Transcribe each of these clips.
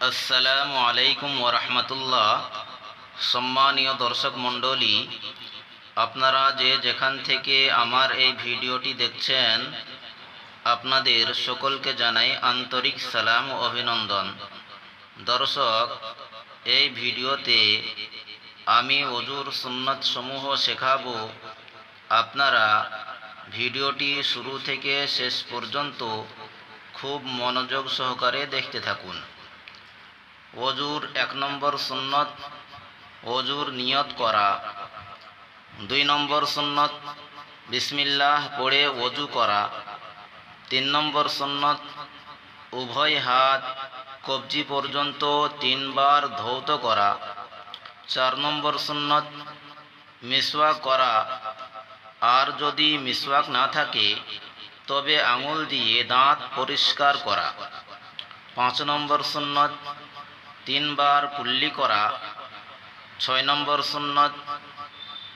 আসসালামু আলাইকুম ওরহমতুল্লাহ। সম্মানীয় দর্শক মণ্ডলী, আপনারা যে যেখান থেকে আমার এই ভিডিওটি দেখছেন, আপনাদের সকলকে জানাই আন্তরিক সালাম ও অভিনন্দন। দর্শক, এই ভিডিওতে আমি ওযুর সুন্নাত সমূহ শেখাবো। আপনারা ভিডিওটি শুরু থেকে শেষ পর্যন্ত খুব মনোযোগ সহকারে দেখতে থাকুন। ওযুর ১ নম্বর সুন্নত ওযুর নিয়ত করা। ২ নম্বর সুন্নত বিসমিল্লাহ পড়ে ওযু করা। ৩ নম্বর সুন্নত উভয় হাত কবজি পর্যন্ত ৩ বার ধৌত করা। ৪ নম্বর সুন্নত মিসওয়াক করা, আর যদি মিসওয়াক না থাকে তবে আঙুল দিয়ে দাঁত পরিষ্কার করা। ৫ নম্বর সুন্নত ৩ বার কুল্লি করা। ৬ নম্বর সুন্নত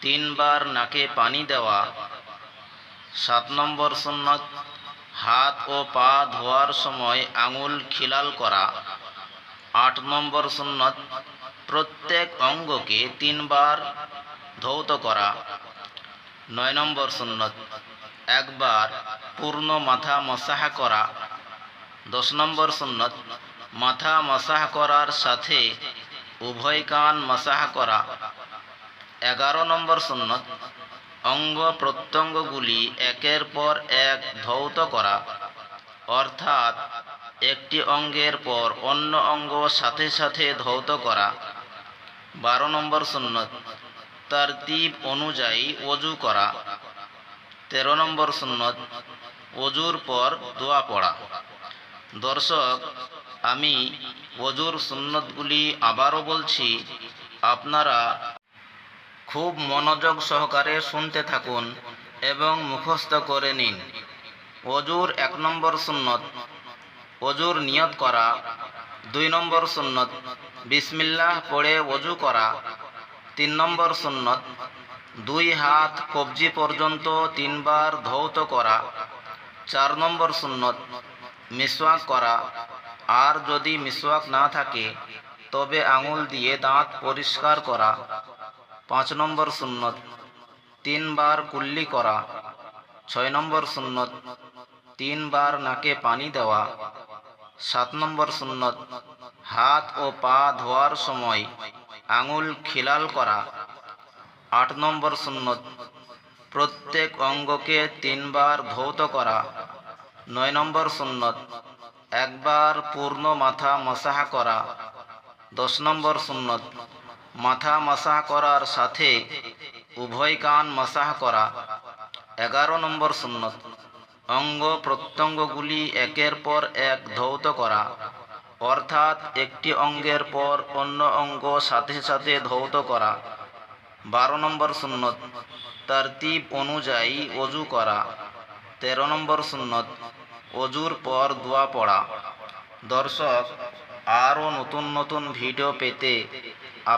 ৩ বার নাকে পানি দেওয়া। ৭ নম্বর সুন্নত হাত ও পা ধোয়ার সময় আঙুল খিলাল করা। ৮ নম্বর সুন্নত প্রত্যেক অঙ্গকে ৩ বার ধৌত করা। ৯ নম্বর সুন্নত একবার পূর্ণ মাথা মাসাহ করা। ১০ নম্বর সুন্নত মাথা মাসাহ করার সাথে উভয় কান মাসাহ করা। ১১ নম্বর সুন্নত অঙ্গ প্রত্যঙ্গগুলি একের পর এক ধৌত করা, অর্থাৎ একটি অঙ্গের পর অন্য অঙ্গ সাথে সাথে ধৌত করা। ১২ নম্বর সুন্নত তারতিব অনুযায়ী ওযু করা। ১৩ নম্বর সুন্নত ওযুর পর দোয়া পড়া। দর্শক, আমি ওযুর সুন্নতগুলি আবারও বলছি, আপনারা খুব মনোযোগ সহকারে শুনতে থাকুন এবং মুখস্থ করে নিন। ওযুর ১ নম্বর সুন্নত ওযুর নিয়ত করা। ২ নম্বর সুন্নত বিসমিল্লাহ পড়ে ওযু করা। ৩ নম্বর সুন্নত ২ হাত কবজি পর্যন্ত ৩ বার ধৌত করা। ৪ নম্বর সুন্নত মিসওয়াক করা, আর যদি মিসওয়াক না থাকে তবে আঙুল দিয়ে দাঁত পরিষ্কার করা। ৫ নম্বর সুন্নত ৩ বার কুল্লি করা। ৬ নম্বর সুন্নত ৩ বার নাকে পানি দেওয়া। ৭ নম্বর সুন্নত হাত ও পা ধোয়ার সময় আঙুল খিলাল করা। ৮ নম্বর সুন্নত প্রত্যেক অঙ্গকে ৩ বার ধৌত করা। ৯ নম্বর সুন্নত একবার পূর্ণ মাথা মাসাহ করা। ১০ নম্বর সুন্নত মাথা মাসাহ করার সাথে উভয় কান মাসাহ করা। ১১ নম্বর সুন্নত অঙ্গ প্রত্যঙ্গগুলি একের পর এক ধৌত করা, অর্থাৎ একটি অঙ্গের পর অন্য অঙ্গ সাথে সাথে ধৌত করা। ১২ নম্বর সুন্নত তারতিব অনুযায়ী ওযু করা। ১৩ নম্বর সুন্নত ওযুর পর দোয়া পড়া। দর্শক, আরও নতুন নতুন ভিডিও পেতে